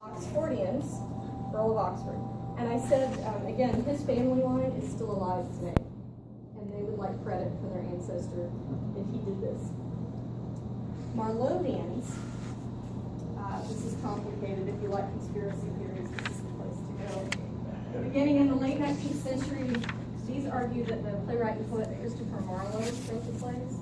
Oxfordians, Earl of Oxford. And I said, again, his family line is still alive today. And they would like credit for their ancestor if he did this. Marlovians, this is complicated. If you like conspiracy theories, this is the place to go. Beginning in the late 19th century, these argue that the playwright and poet Christopher Marlowe wrote the plays,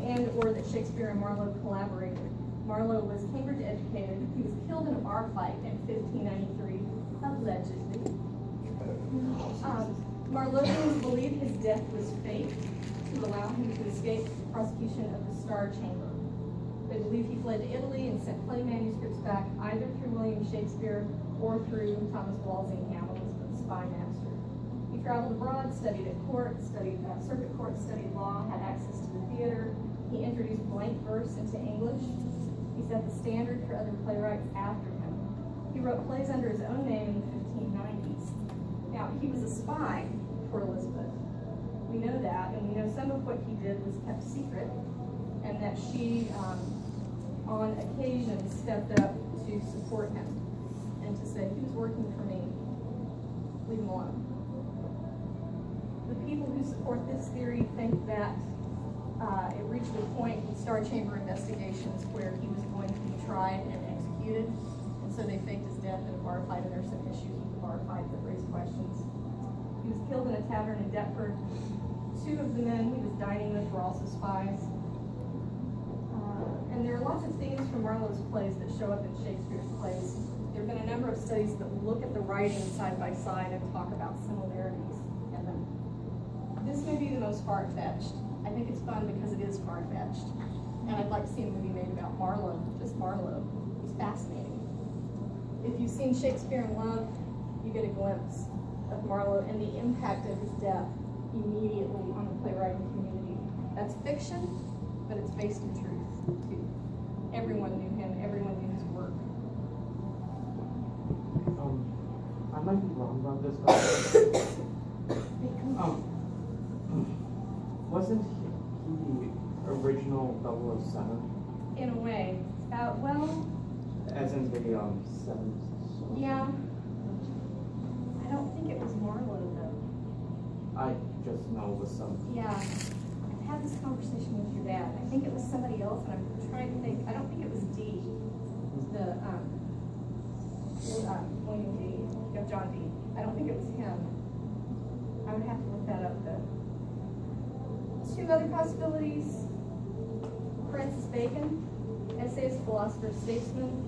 and or that Shakespeare and Marlowe collaborated. Marlowe was Cambridge educated. He was killed in a bar fight in 1593, allegedly. Marlovians believe his death was faked to allow him to escape prosecution of the Star Chamber. They believe he fled to Italy and sent play manuscripts back either through William Shakespeare or through Thomas Walsingham, Elizabeth's spy master. He traveled abroad, studied at court, studied circuit court, studied law, had access to the theater. He introduced blank verse into English. He set the standard for other playwrights after him. He wrote plays under his own name in the 1590s. Now, he was a spy for Elizabeth. We know that, and we know some of what he did was kept secret, and that she, on occasion, stepped up to support him and to say, he was working for me, leave him alone. The people who support this theory think that it reached a point in Star Chamber investigations where he was going to be tried and executed, and so they faked his death in a bar fight, and there's some issues with the bar fight that raise questions. He was killed in a tavern in Deptford. Two of the men he was dining with were also spies. And there are lots of themes from Marlowe's plays that show up in Shakespeare's plays. There have been a number of studies that look at the writing side by side and talk about similarities in them. This may be the most far-fetched. I think it's fun because it is far-fetched. And I'd like to see a movie made about Marlowe, just Marlowe. He's fascinating. If you've seen Shakespeare in Love, you get a glimpse of Marlowe and the impact of his death immediately on the playwriting community. That's fiction, but it's based in truth, too. Everyone knew him, everyone knew his work. I might be wrong about this, wasn't he the original 007? In a way. Well... As in the 7th? Yeah. I don't think it was Marlowe, though. I just know it was some... Yeah. I've had this conversation with your dad. I think it was somebody else, and I'm trying to think. I don't think it was D. William D. John D. I don't think it was him. I would have to look that up, though. Two other possibilities. Francis Bacon, essayist, philosopher, statesman.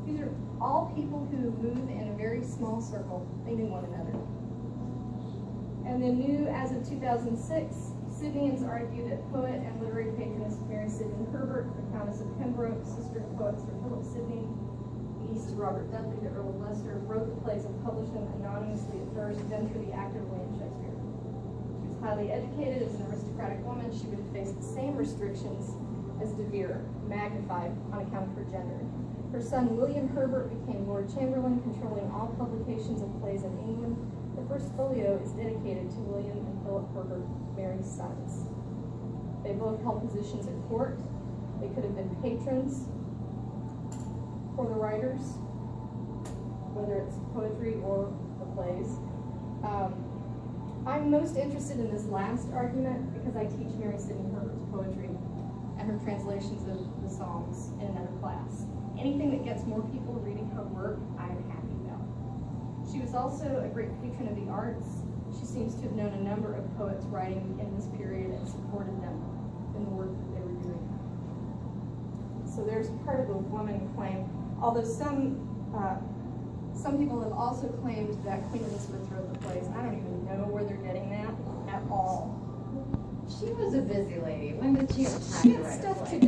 These are all people who move in a very small circle. They knew one another. And then new as of 2006, Sydneyans argue that poet and literary patroness Mary Sidney Herbert, the Countess of Pembroke, sister of poet Sir Philip Sidney, niece to Robert Dudley, the Earl of Leicester, wrote the plays and published them anonymously at first, then through the actor William Shakespeare. She was highly educated. As an aristocratic woman, she would have faced the same restrictions as De Vere, magnified on account of her gender. Her son William Herbert became Lord Chamberlain, controlling all publications of plays in England. The first folio is dedicated to William and Philip Herbert, Mary's sons. They both held positions at court. They could have been patrons for the writers, whether it's poetry or the plays. I'm most interested in this last argument because I teach Mary Sidney Herbert's poetry and her translations of the Psalms in another class. Anything that gets more people reading her work, I'm happy about. She was also a great patron of the arts. She seems to have known a number of poets writing in this period and supported them in the work that they were doing. So there's part of the woman claim, although some people have also claimed that Queen Elizabeth wrote the plays. I don't even know where they're getting that at all. She was a busy lady. When did she have time She to had write a stuff play? to